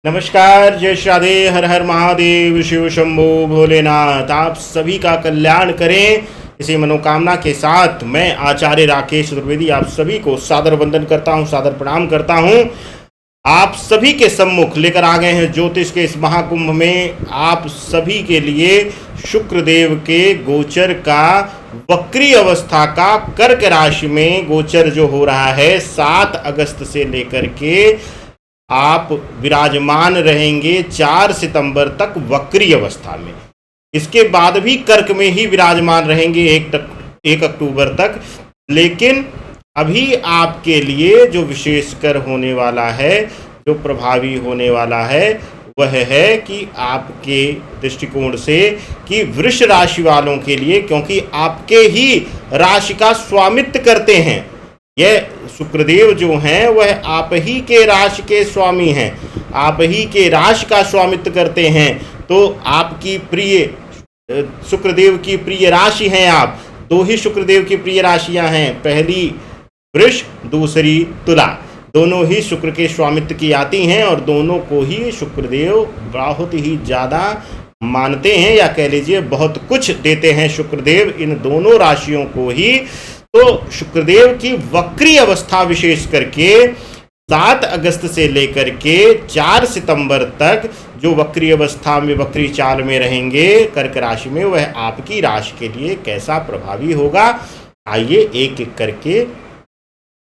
नमस्कार, जय श्री राधे, हर हर महादेव, शिव शंभो भोलेनाथ। आप सभी का कल्याण करें, इसी मनोकामना के साथ मैं आचार्य राकेश चतुर्वेदी आप सभी को सादर वंदन करता हूं, सादर प्रणाम करता हूं। आप सभी के सम्मुख लेकर आ गए हैं ज्योतिष के इस महाकुंभ में आप सभी के लिए शुक्रदेव के गोचर का वक्री अवस्था का कर्क राशि में गोचर जो हो रहा है 7 अगस्त से लेकर के आप विराजमान रहेंगे 4 सितंबर तक वक्री अवस्था में। इसके बाद भी कर्क में ही विराजमान रहेंगे 1 अक्टूबर तक। लेकिन अभी आपके लिए जो विशेषकर होने वाला है, जो प्रभावी होने वाला है, वह है कि आपके दृष्टिकोण से कि वृष राशि वालों के लिए, क्योंकि आपके ही राशि का स्वामित्व करते हैं यह शुक्रदेव जो हैं, वह आप ही के राशि के स्वामी हैं, आप ही के राशि का स्वामित्व करते हैं। तो आपकी प्रिय शुक्रदेव की प्रिय राशि हैं आप। 2 ही शुक्रदेव की प्रिय राशियां हैं, पहली वृष, दूसरी तुला। दोनों ही शुक्र के स्वामित्व की आती हैं और दोनों को ही शुक्रदेव बहुत ही ज़्यादा मानते हैं, या कह लीजिए बहुत कुछ देते हैं शुक्रदेव इन दोनों राशियों को ही। तो शुक्रदेव की वक्री अवस्था विशेष करके 7 अगस्त से लेकर के 4 सितंबर तक जो वक्री अवस्था में, वक्री चाल में रहेंगे कर्क राशि में, वह आपकी राशि के लिए कैसा प्रभावी होगा। आइए एक एक करके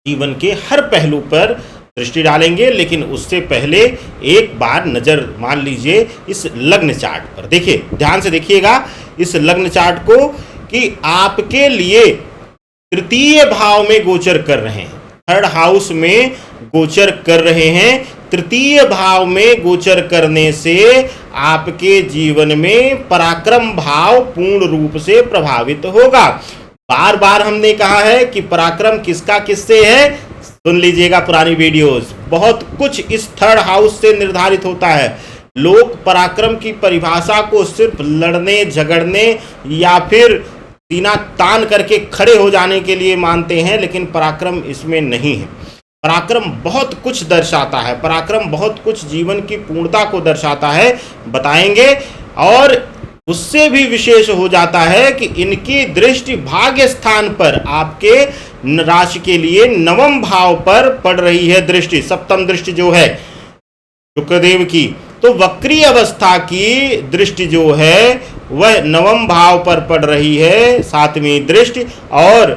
जीवन के हर पहलू पर दृष्टि डालेंगे। लेकिन उससे पहले एक बार नजर मान लीजिए इस लग्न चार्ट पर। देखिए, ध्यान से देखिएगा इस लग्न चार्ट को कि आपके लिए तृतीय भाव में गोचर कर रहे हैं, 3rd हाउस में गोचर कर रहे हैं। तृतीय भाव में गोचर करने से आपके जीवन में पराक्रम भाव पूर्ण रूप से प्रभावित होगा। बार बार हमने कहा है कि पराक्रम किसका किससे है, सुन लीजिएगा पुरानी वीडियोस। बहुत कुछ इस 3rd हाउस से निर्धारित होता है। लोग पराक्रम की परिभाषा को सिर्फ लड़ने झगड़ने या फिर सीना तान करके खड़े हो जाने के लिए मानते हैं, लेकिन पराक्रम इसमें नहीं है। पराक्रम बहुत कुछ दर्शाता है, पराक्रम बहुत कुछ जीवन की पूर्णता को दर्शाता है, बताएंगे। और उससे भी विशेष हो जाता है कि इनकी दृष्टि भाग्य स्थान पर, आपके राशि के लिए 9वें भाव पर पड़ रही है दृष्टि, 7वीं दृष्टि जो है शुक्रदेव की। तो वक्री अवस्था की दृष्टि जो है वह 9वें भाव पर पड़ रही है, 7वीं दृष्टि, और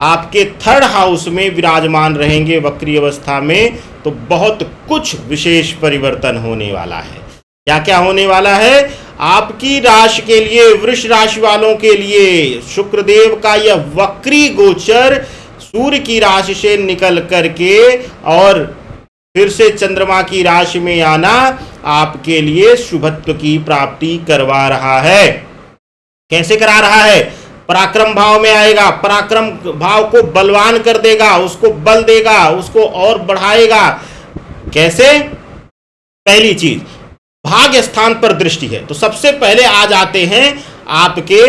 आपके 3rd हाउस में विराजमान रहेंगे वक्री अवस्था में। तो बहुत कुछ विशेष परिवर्तन होने वाला है। क्या क्या होने वाला है आपकी राशि के लिए, वृष राशि वालों के लिए? शुक्रदेव का यह वक्री गोचर सूर्य की राशि से निकल करके और फिर से चंद्रमा की राशि में आना आपके लिए शुभत्व की प्राप्ति करवा रहा है। कैसे करा रहा है? पराक्रम भाव में आएगा, पराक्रम भाव को बलवान कर देगा, उसको बल देगा, उसको और बढ़ाएगा। कैसे? पहली चीज, भाग्य स्थान पर दृष्टि है। तो सबसे पहले आ जाते हैं आपके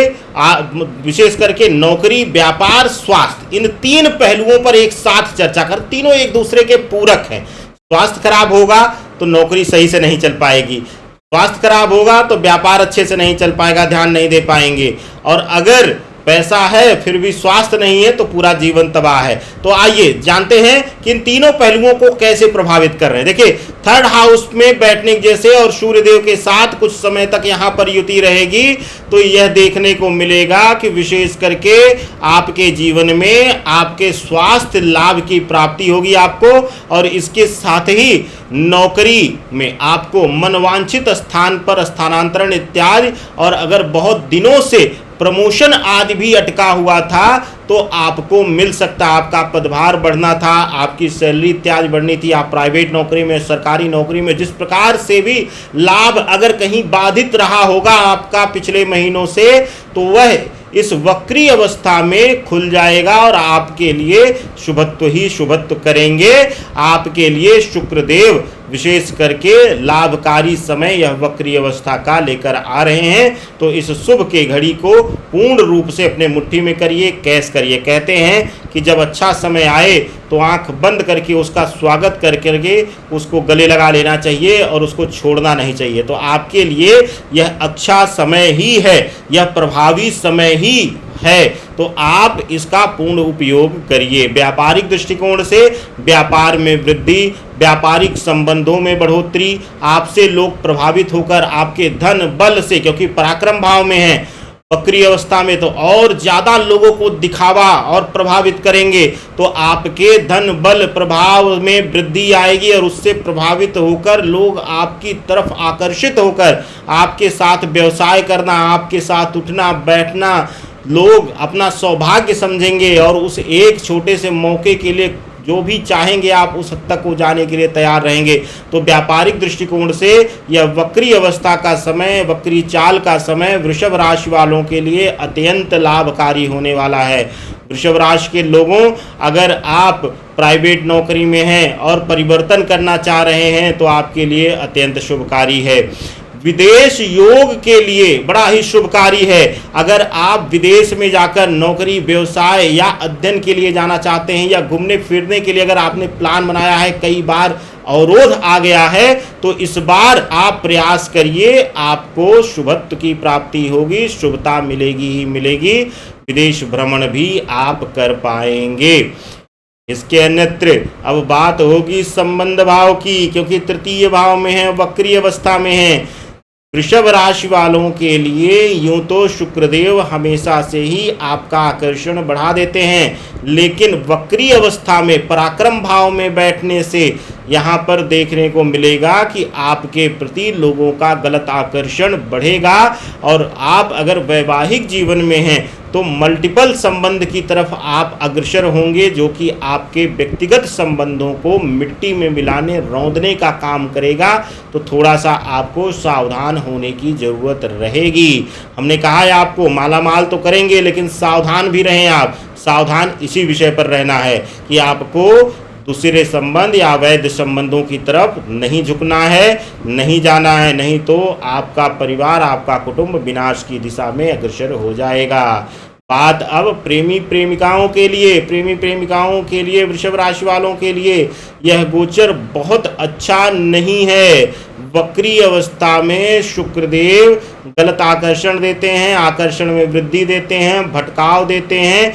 विशेष करके नौकरी, व्यापार, स्वास्थ्य, इन 3 पहलुओं पर एक साथ चर्चा कर। तीनों एक दूसरे के पूरक हैं। स्वास्थ्य खराब होगा तो नौकरी सही से नहीं चल पाएगी, स्वास्थ्य खराब होगा तो व्यापार अच्छे से नहीं चल पाएगा, ध्यान नहीं दे पाएंगे, और अगर पैसा है फिर भी स्वास्थ्य नहीं है तो पूरा जीवन तबाह है। तो आइए जानते हैं कि इन तीनों पहलुओं को कैसे प्रभावित कर रहे हैं। देखिए, 3rd हाउस में बैठने जैसे और सूर्यदेव के साथ कुछ समय तक यहां पर युति रहेगी, तो यह देखने को मिलेगा कि विशेष करके आपके जीवन में आपके स्वास्थ्य लाभ की प्राप्ति होगी आपको, और इसके साथ ही नौकरी में आपको मनवांछित स्थान पर स्थानांतरण इत्यादि, और अगर बहुत दिनों से प्रमोशन आदि भी अटका हुआ था तो आपको मिल सकता, आपका पदभार बढ़ना था, आपकी सैलरी इत्यादि बढ़नी थी। आप प्राइवेट नौकरी में, सरकारी नौकरी में, जिस प्रकार से भी लाभ अगर कहीं बाधित रहा होगा आपका पिछले महीनों से, तो वह इस वक्री अवस्था में खुल जाएगा और आपके लिए शुभत्व ही शुभत्व करेंगे। आपके लिए शुक्रदेव विशेष करके लाभकारी समय यह वक्री अवस्था का लेकर आ रहे हैं। तो इस शुभ के घड़ी को पूर्ण रूप से अपने मुट्ठी में करिए, कैश करिए। कहते हैं कि जब अच्छा समय आए तो आंख बंद करके उसका स्वागत करके उसको गले लगा लेना चाहिए और उसको छोड़ना नहीं चाहिए। तो आपके लिए यह अच्छा समय ही है, यह प्रभावी समय ही है, तो आप इसका पूर्ण उपयोग करिए। व्यापारिक दृष्टिकोण से व्यापार में वृद्धि, व्यापारिक संबंधों में बढ़ोतरी, आपसे लोग प्रभावित होकर आपके धन बल से, क्योंकि पराक्रम भाव में है वक्री अवस्था में, तो और ज्यादा लोगों को दिखावा और प्रभावित करेंगे, तो आपके धन बल प्रभाव में वृद्धि आएगी और उससे प्रभावित होकर लोग आपकी तरफ आकर्षित होकर आपके साथ व्यवसाय करना, आपके साथ उठना बैठना लोग अपना सौभाग्य समझेंगे और उस एक छोटे से मौके के लिए जो भी चाहेंगे आप उस हद तक को जाने के लिए तैयार रहेंगे। तो व्यापारिक दृष्टिकोण से यह वक्री अवस्था का समय, वक्री चाल का समय वृषभ राशि वालों के लिए अत्यंत लाभकारी होने वाला है। वृषभ राशि के लोगों, अगर आप प्राइवेट नौकरी में हैं और परिवर्तन करना चाह रहे हैं तो आपके लिए अत्यंत शुभकारी है। विदेश योग के लिए बड़ा ही शुभकारी है। अगर आप विदेश में जाकर नौकरी, व्यवसाय या अध्ययन के लिए जाना चाहते हैं या घूमने फिरने के लिए अगर आपने प्लान बनाया है, कई बार अवरोध आ गया है, तो इस बार आप प्रयास करिए, आपको शुभत्व की प्राप्ति होगी, शुभता मिलेगी ही मिलेगी। विदेश भ्रमण भी आप कर पाएंगे। इसके अन्यत्र अब बात होगी संबंध भाव की, क्योंकि तृतीय भाव में है, वक्री अवस्था में है। वृषभ राशि वालों के लिए यूं तो शुक्रदेव हमेशा से ही आपका आकर्षण बढ़ा देते हैं, लेकिन वक्री अवस्था में पराक्रम भाव में बैठने से यहाँ पर देखने को मिलेगा कि आपके प्रति लोगों का गलत आकर्षण बढ़ेगा और आप अगर वैवाहिक जीवन में हैं तो मल्टीपल संबंध की तरफ आप अग्रसर होंगे, जो कि आपके व्यक्तिगत संबंधों को मिट्टी में मिलाने, रौंदने का काम करेगा। तो थोड़ा सा आपको सावधान होने की जरूरत रहेगी। हमने कहा है आपको मालामाल तो करेंगे, लेकिन सावधान भी रहें। आप सावधान इसी विषय पर रहना है कि आपको दूसरे संबंध या अवैध संबंधों की तरफ नहीं झुकना है, नहीं जाना है, नहीं तो आपका परिवार, आपका कुटुंब विनाश की दिशा में अग्रसर हो जाएगा। बात अब प्रेमी प्रेमिकाओं के लिए, प्रेमी प्रेमिकाओं के लिए, वृषभ राशि वालों के लिए यह गोचर बहुत अच्छा नहीं है। वक्री अवस्था में शुक्रदेव गलत आकर्षण देते हैं, आकर्षण में वृद्धि देते हैं, भटकाव देते हैं।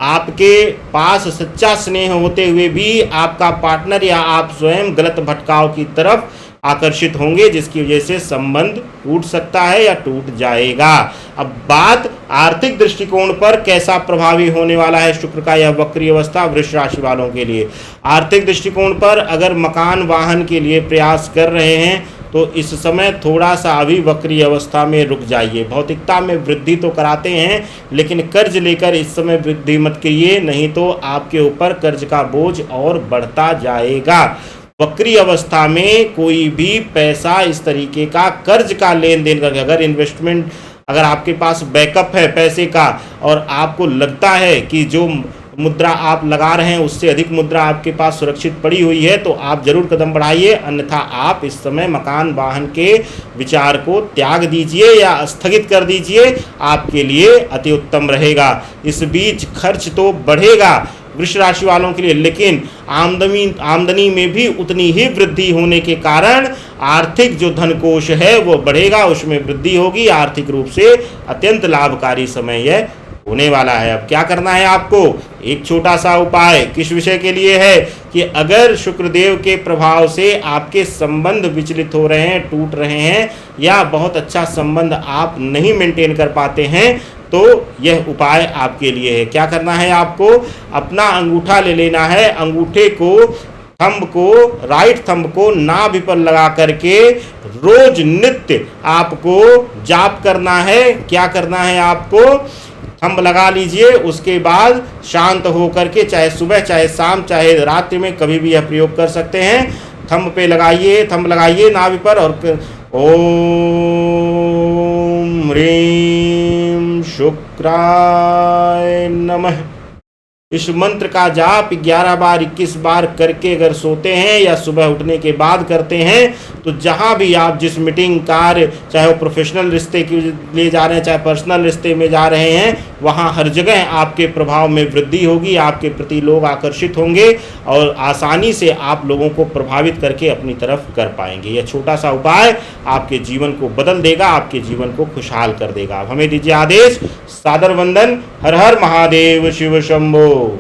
आपके पास सच्चा स्नेह होते हुए भी आपका पार्टनर या आप स्वयं गलत भटकाव की तरफ आकर्षित होंगे, जिसकी वजह से संबंध टूट सकता है या टूट जाएगा। अब बात आर्थिक दृष्टिकोण पर कैसा प्रभावी होने वाला है शुक्र का यह वक्री अवस्था वृष राशि वालों के लिए। आर्थिक दृष्टिकोण पर अगर मकान वाहन के लिए प्रयास कर रहे हैं तो इस समय थोड़ा सा अभी वक्री अवस्था में रुक जाइए। भौतिकता में वृद्धि तो कराते हैं, लेकिन कर्ज लेकर इस समय वृद्धि मत करिए, नहीं तो आपके ऊपर कर्ज का बोझ और बढ़ता जाएगा। वक्री अवस्था में कोई भी पैसा इस तरीके का कर्ज का लेन देन करके, अगर इन्वेस्टमेंट, अगर आपके पास बैकअप है पैसे का और आपको लगता है कि जो मुद्रा आप लगा रहे हैं उससे अधिक मुद्रा आपके पास सुरक्षित पड़ी हुई है, तो आप जरूर कदम बढ़ाइए, अन्यथा आप इस समय मकान वाहन के विचार को त्याग दीजिए या स्थगित कर दीजिए, आपके लिए अति उत्तम रहेगा। इस बीच खर्च तो बढ़ेगा वृष राशि वालों के लिए, लेकिन आमदनी में भी उतनी ही वृद्धि होने के कारण आर्थिक जो धन कोष है वो बढ़ेगा, उसमें वृद्धि होगी। आर्थिक रूप से अत्यंत लाभकारी समय यह होने वाला है। अब क्या करना है आपको, एक छोटा सा उपाय किस विषय के लिए है कि अगर शुक्रदेव के प्रभाव से आपके संबंध विचलित हो रहे हैं, टूट रहे हैं, या बहुत अच्छा संबंध आप नहीं मेंटेन कर पाते हैं, तो यह उपाय आपके लिए है। क्या करना है आपको, अपना अंगूठा ले लेना है, अंगूठे को, थंब को, राइट थंब को नाभि पर लगा करके रोज नित्य आपको जाप करना है। क्या करना है आपको, थंब लगा लीजिए, उसके बाद शांत होकर के चाहे सुबह चाहे शाम चाहे रात्रि में कभी भी यह प्रयोग कर सकते हैं। थंब पे लगाइए, थंब लगाइए नाभि पर और ओम ह्रीं शुक्राय नमः इस मंत्र का जाप 11 बार 21 बार करके अगर सोते हैं या सुबह उठने के बाद करते हैं तो जहां भी आप जिस मीटिंग कार्य, चाहे वो प्रोफेशनल रिश्ते के लिए जा रहे हैं चाहे पर्सनल रिश्ते में जा रहे हैं, वहां हर जगह आपके प्रभाव में वृद्धि होगी, आपके प्रति लोग आकर्षित होंगे और आसानी से आप लोगों को प्रभावित करके अपनी तरफ कर पाएंगे। यह छोटा सा उपाय आपके जीवन को बदल देगा, आपके जीवन को खुशहाल कर देगा। आप हमें दीजिए आदेश। सादर वंदन। हर हर महादेव। शिव शंभो।